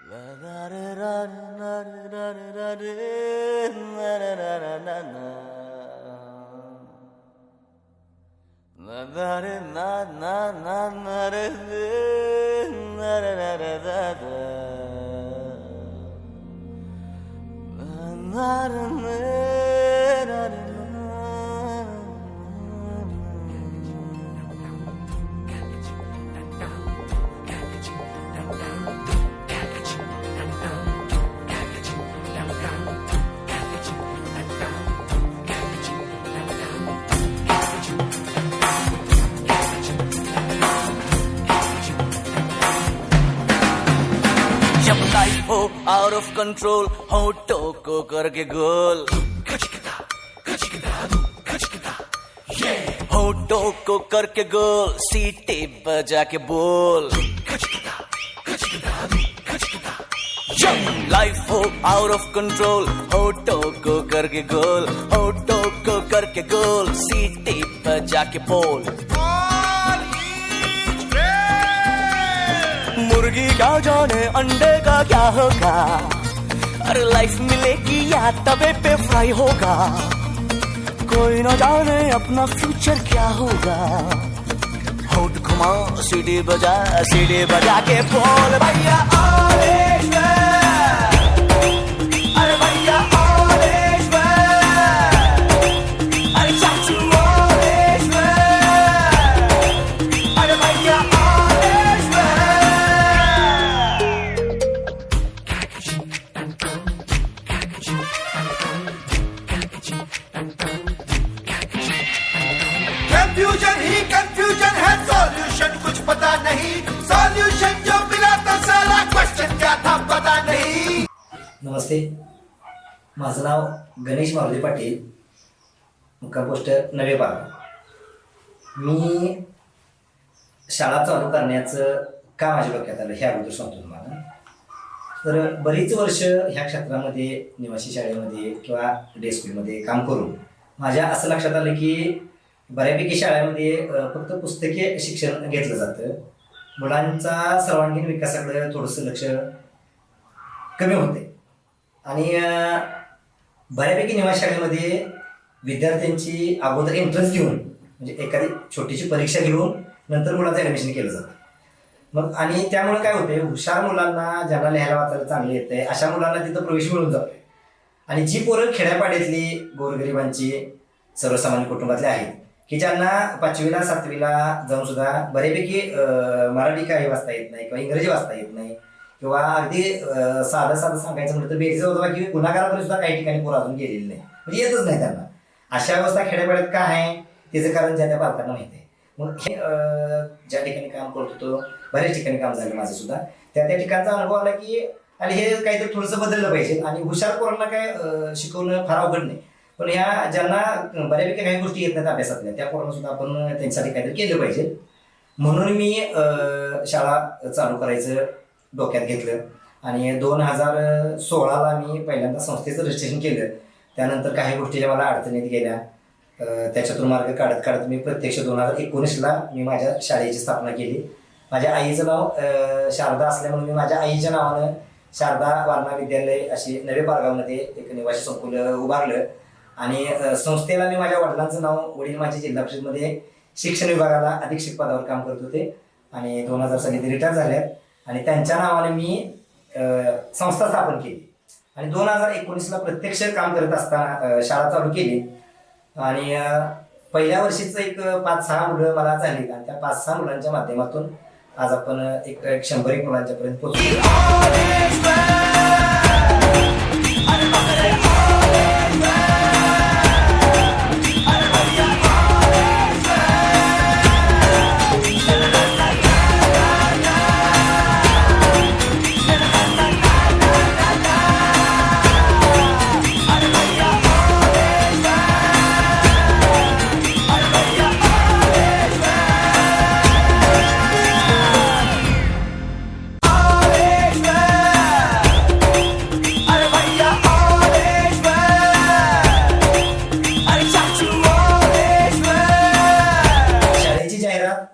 जब लाइफ हो out of control, होठों को करके गोल, होठों को करके गोल, सीटी बजा के बोल। जब लाइफ हो आउट ऑफ कंट्रोल, होठों को करके गोल, होठों को करके गोल, सीटी बजा के बोल। मुर्गी क्या जाने अंडे का क्या होगा, अरे लाइफ मिलेगी या तवे पे फ्राई होगा। कोई न जाने अपना फ्यूचर क्या होगा। होठ घुमा सीढ़ी बजा के बोल भैया ऑरेंज मैन, अरे भैया ऑरेंज मैन, अरे चाचू ऑरेंज मैन, अरे भैया ऑरेंज मैन। कंफ्यूजन ही कंफ्यूजन है, सॉल्यूशन कुछ पता नहीं। सॉल्यूशन जो मिला तो साला क्वेश्चन क्या था पता नहीं। नमस्ते, माझं नाव गणेश मारुती पाटील, मुक्काम पोस्ट नवे पारा. मी शाळा चालू करण्याचं का माझ्या डोक्यात आलं हे अगोदर सांगतो तुम्हाला. तर बरीच वर्ष ह्या क्षेत्रामध्ये निवासी शाळेमध्ये किंवा डे स्कूलमध्ये काम करून माझ्या असं लक्षात आलं की बऱ्यापैकी शाळेमध्ये फक्त पुस्तकी शिक्षण घेतलं जातं. मुलांचा सर्वांगीण विकासाकडे थोडंसं लक्ष कमी होते आणि बऱ्यापैकी निवासी शाळेमध्ये विद्यार्थ्यांची अगोदर एंट्रन्स घेऊन म्हणजे एखादी छोटीशी परीक्षा घेऊन नंतर मुलाचं ॲडमिशन केलं जातं. मग आणि त्यामुळे काय होते, हुशार मुलांना ज्यांना लिहायला वाचायला चांगलं येतंय अशा मुलांना तिथं प्रवेश मिळून जातोय. आणि जी पोरं खेड्यापाड्यातली गोरगरिबांची सर्वसामान्य कुटुंबातले आहेत की ज्यांना 5वीला 7वीला जाऊन सुद्धा बऱ्यापैकी मराठी काही वाचता येत नाही किंवा इंग्रजी वाचता येत नाही किंवा अगदी साधं सांगायचं म्हटलं तर बेटीचा होता की गुन्हागाराकडे सुद्धा काही ठिकाणी पोरं अजून गेलेली नाही, म्हणजे येतच नाही त्यांना. अशा अवस्था खेड्यापाड्यात का आहे त्याचं कारण ज्या त्या पालकांना माहिती आहे. मग हे ज्या ठिकाणी काम करत होतो, बऱ्याच ठिकाणी काम झालं माझं सुद्धा, त्या ठिकाणचा अनुभव आला की आणि हे काहीतरी थोडंसं बदललं पाहिजे. आणि हुशार पोरांना काय शिकवणं फार अवघड नाही, पण ह्या ज्यांना बऱ्यापैकी काही गोष्टी येत नाहीत अभ्यासातल्या त्या पोरांना सुद्धा आपण त्यांच्यासाठी काहीतरी केलं पाहिजे. म्हणून मी शाळा चालू करायचं डोक्यात घेतलं आणि 2016ला मी पहिल्यांदा संस्थेचं रजिस्ट्रेशन केलं. त्यानंतर काही गोष्टी ज्या मला अडचणीत गेल्या त्याच्यातून मार्ग काढत काढत मी प्रत्यक्ष 2019ला मी माझ्या शाळेची स्थापना केली. माझ्या आईचं नाव शारदा असल्यामुळे मी माझ्या आईच्या नावानं शारदा वारणा विद्यालय अशी नवे पारगावमध्ये एक निवासी संकुल उभारलं. आणि संस्थेला मी माझ्या वडिलांचं नाव, वडील माझे जिल्हा परिषदमध्ये शिक्षण विभागाला अधीक्षक पदावर काम करत होते आणि 2000 साली ते रिटायर झाल्यात आणि त्यांच्या नावाने मी संस्था स्थापन केली. आणि 2019ला प्रत्यक्ष काम करत असताना शाळा चालू केली आणि पहिल्या वर्षीच एक 5-6 मुलं मला झाली आणि त्या 5-6 मुलांच्या माध्यमातून आज आपण एक 100 मुलांच्या पर्यंत पोहोचलो.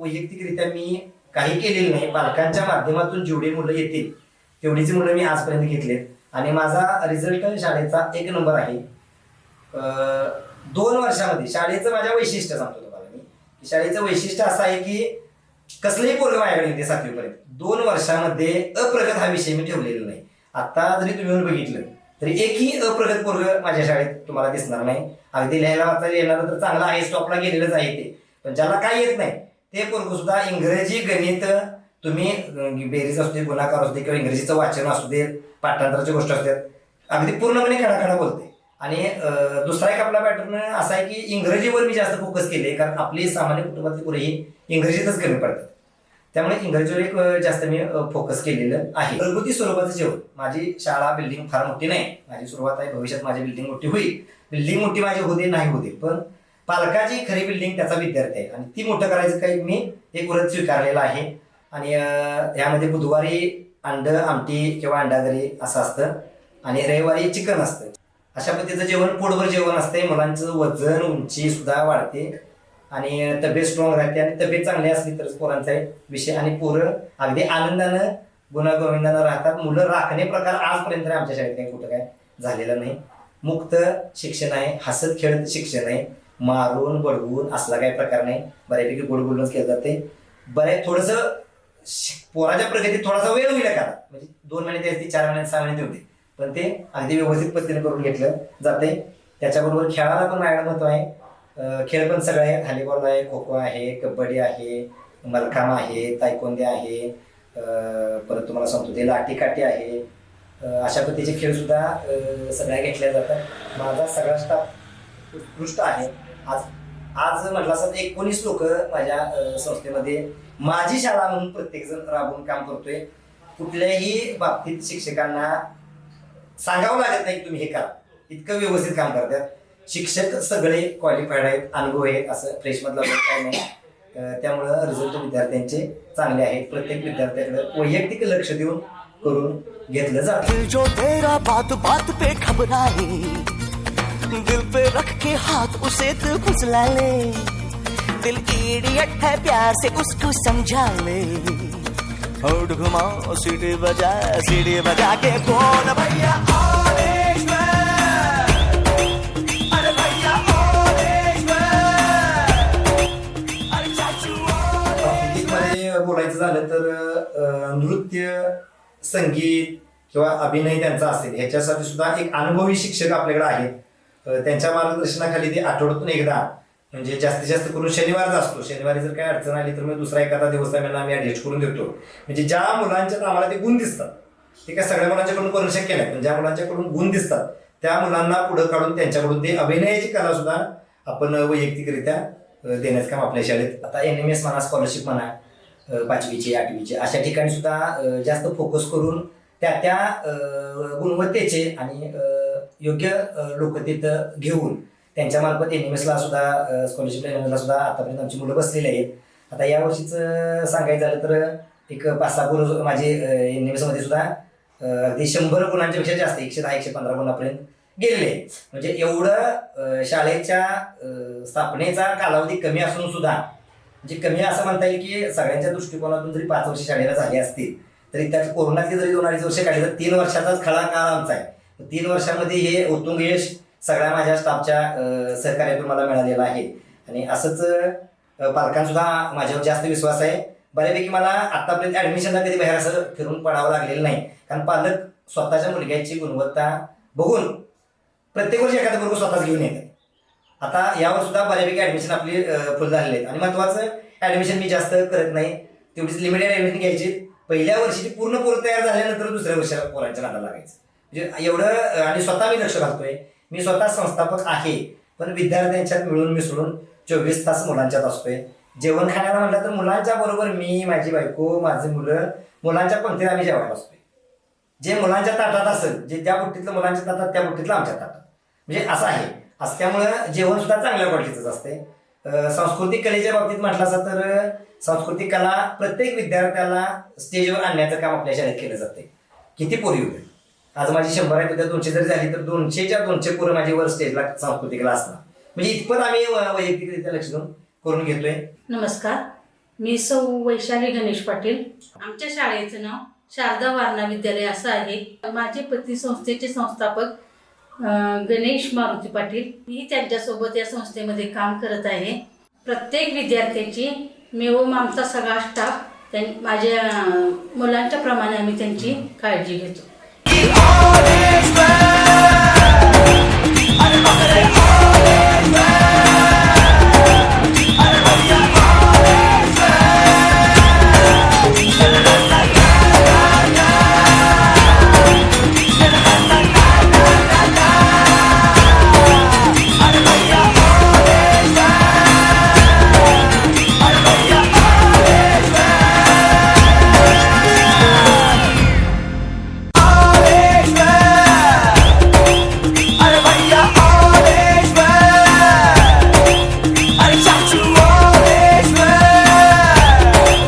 वैयक्तिकरित्या मी काही केलेलं नाही. पालकांच्या माध्यमातून जेवढे मुलं येतील तेवढीच मुलं मी आजपर्यंत घेतलेत आणि माझा रिझल्ट शाळेचा 1 नंबर आहे. 2 वर्षामध्ये शाळेचं माझ्या वैशिष्ट्य सांगतो तुम्हाला मी. शाळेचं वैशिष्ट्य असं आहे की कसलंही पोरग माझ्याकडे येते 7वी पर्यंत 2 वर्षामध्ये अप्रगत हा विषय मी ठेवलेला नाही. आता जरी तुम्ही येऊन बघितलं तरी एकही अप्रगत पोरग माझ्या शाळेत तुम्हाला दिसणार नाही. अगदी लिहायला वाचायला येणार तर चांगला आहे, स्टॉपला गेलेलंच आहे ते. पण ज्याला काय येत नाही ते पोरग सुद्धा इंग्रजी गणित तुम्ही बेरीज असू दे, गुणाकार असू दे किंवा इंग्रजीचं वाचन असू दे, पाठांतराची गोष्ट असतात, अगदी पूर्णपणे खडाखडा बोलते. आणि दुसरा एक आपला पॅटर्न असा आहे की इंग्रजीवर मी जास्त फोकस केले, कारण आपली सामान्य कुटुंबातली पोरं ही इंग्रजीतच कमी पडतात. त्यामुळे इंग्रजीवर एक जास्त मी फोकस केलेलं आहे. घरगुती स्वरूपाचं जेवण. माझी शाळा बिल्डिंग फार मोठी नाही, माझी सुरुवात आहे, भविष्यात माझी बिल्डिंग मोठी होईल. बिल्डिंग मोठी माझी होते नाही होते, पण पालकाची खरी बिल्डिंग त्याचा विद्यार्थी आहे आणि ती मोठं करायचं काही मी एक व्रत स्वीकारलेलं आहे. आणि यामध्ये बुधवारी अंड आमटी किंवा अंडागरी असं असतं आणि रविवारी चिकन असतं. अशा पद्धतीचं जेवण, पोटभर जेवण असते. मुलांचं वजन उंची सुद्धा वाढते आणि तब्येत स्ट्रॉंग राहते आणि तब्येत चांगली असली तरच पोरांचा विषय. आणि पोरं अगदी आनंदानं गुणागोविंदानं राहतात. मुलं राखणे प्रकार आजपर्यंत आमच्या शाळेत काही कुठं काय झालेला नाही. मुक्त शिक्षण आहे, हसत खेळत शिक्षण आहे, मारून बडवून असला काही प्रकार नाही. बऱ्यापैकी गोड बोलूनच केलं जाते. थोडंसं पोराच्या प्रगतीत थोडासा वेळ होईल का, म्हणजे 2 महिने ते 4 महिने 6 महिने होते, पण ते अगदी व्यवस्थित पद्धतीने करून घेतलं जाते. त्याच्याबरोबर खेळाला पण माझ्याकडे महत्व आहे. खेळ पण सगळे आहेत. व्हॉलीबॉल आहे, खो खो आहे, कबड्डी आहे, मलखांब आहे, तायकोंदे आहे, परत तुम्हाला सांगतो ते लाठी-काठी आहे. अशा पद्धतीचे खेळ सुद्धा सगळ्या घेतल्या जातात. माझा सगळा स्टाफ उत्कृष्ट आहे. आज म्हटलं असं 19 लोक माझ्या संस्थेमध्ये माझी शाळा म्हणून प्रत्येकजण राबवून काम करतोय. कुठल्याही बाबतीत शिक्षकांना सांगावं लागत नाही तुम्ही हे करा, इतकं व्यवस्थित काम करतात. शिक्षक सगळे क्वालिफाईड आहेत, अनुभव आहेत, असं फ्रेशमधला काय नाही. त्यामुळं रिझल्ट विद्यार्थ्यांचे चांगले आहेत. प्रत्येक विद्यार्थ्याकडे वैयक्तिक लक्ष देऊन करून घेतलं जातं. दिल जो तेरा बात बात पे घबराए, दिल पे रख के हाथ उसे तू फुसला ले, दिल इडियट है प्यार से उसको समझा ले, होठ घुमाओ सीटी बजा के कौन भैया अरे भैया मध्ये बोलायचं झालं तर नृत्य, संगीत किंवा अभिनय त्यांचा असेल ह्याच्यासाठी सुद्धा एक अनुभवी शिक्षक आपल्याकडे आहेत. त्यांच्या मार्गदर्शनाखाली ते आठवड्यातून एकदा, म्हणजे जास्तीत जास्त करून शनिवारचा असतो. शनिवारी जर काय अडचण आली तर मग दुसरा एखादा दिवस आम्ही ऍडजस्ट करून देतो. म्हणजे ज्या मुलांच्यात आम्हाला ते गुण दिसतात, ते काय सगळ्या मुलांच्याकडून करू शक्य नाही, पण ज्या मुलांच्याकडून गुण दिसतात त्या मुलांना पुढे काढून त्यांच्याकडून ते अभिनयाची कला सुद्धा आपण वैयक्तिकरित्या देण्याचं काम आपल्या शाळेत. आता NMS म्हणा, स्कॉलरशिप म्हणा, 5वीची 8वीची अशा ठिकाणी सुद्धा जास्त फोकस करून त्या गुणवत्तेचे आणि योग्य लोक तिथं घेऊन त्यांच्या मार्फत NMSला सुद्धा स्कॉलरशिप NMSला सुद्धा आतापर्यंत आमची मुलं बसलेली आहेत. आता या वर्षीचं सांगायचं झालं तर एक 5-6 गुण माझे NMSमध्ये सुद्धा अगदी 100 गुणांच्या पेक्षा जास्त 110-115 गुणापर्यंत गेलेले. म्हणजे एवढं शाळेच्या स्थापनेचा कालावधी कमी असून सुद्धा, म्हणजे कमी असं म्हणता येईल की सगळ्यांच्या दृष्टिकोनातून जरी 5 वर्ष शाळेला झाली असतील तरी त्यात कोरोनातली जरी 2-2.5 वर्ष काढली तर 3 वर्षाचाच खरा काळ आमचा आहे. 3 वर्षांमध्ये हे उत्तुंग यश सगळ्या माझ्या स्टाफच्या सहकार्यातून मला मिळालेलं आहे. आणि असंच पालकांसुद्धा माझ्यावर जास्त विश्वास आहे. बऱ्यापैकी मला आतापर्यंत ऍडमिशनला कधी बाहेर असं फिरून पडावं लागलेलं नाही, कारण पालक स्वतःच्या मुलग्याची गुणवत्ता बघून प्रत्येक वर्षी एखादा बरोबर स्वतःच घेऊन येतात. आता यावर सुद्धा बऱ्यापैकी ऍडमिशन आपली फुल झालेली आहेत. आणि महत्वाचं, ऍडमिशन मी जास्त करत नाही, तेवढीच लिमिटेड ऍडमिशन घ्यायची. पहिल्या वर्षीची पूर्ण पोरं तयार झाल्यानंतर दुसऱ्या वर्षाला पोरांच्या नादाला लागायचं, म्हणजे एवढं. आणि स्वतः मी लक्ष घालतोय. मी स्वतः संस्थापक आहे, पण विद्यार्थ्यांच्यात मिळून मिसळून 24 तास मुलांच्यात असतोय. जेवण खाण्याला म्हटलं तर मुलांच्या बरोबर मी, माझी बायको, माझी मुलं मुलांच्या पंक्तीत आम्ही जेवायला असतोय. जे मुलांच्या ताटात असेल, जे त्या बुट्टीतलं मुलांच्या ताटात त्या बुट्टीतलं आमच्या ताटात, म्हणजे असं आहे. असं त्यामुळं जेवण सुद्धा चांगल्या क्वालिटीचंच असते. सांस्कृतिक कलेच्या बाबतीत म्हटलं असं तर सांस्कृतिक कला प्रत्येक विद्यार्थ्याला स्टेजवर आणण्याचं काम आपल्या शाळेत केलं जाते. किती पोरी होते आज माझी 100 आहेत, उद्या 200 जरी झाली तर 200च्या 200 पोरं माझी वर स्टेजला सांस्कृतिक कला असणार. म्हणजे इतपत आम्ही वैयक्तिकरित्या लक्ष देऊन करून घेतोय. नमस्कार, मी सौ वैशाली गणेश पाटील. आमच्या शाळेचं नाव शारदा वारणा विद्यालय असं आहे. माझे पती संस्थेचे संस्थापक गणेश मारुती पाटील. मी त्यांच्यासोबत या संस्थेमध्ये काम करत आहे. प्रत्येक विद्यार्थ्याची मी व आमचा सगळा स्टाफ माझ्या मुलांच्या प्रमाणे आम्ही त्यांची काळजी घेतो.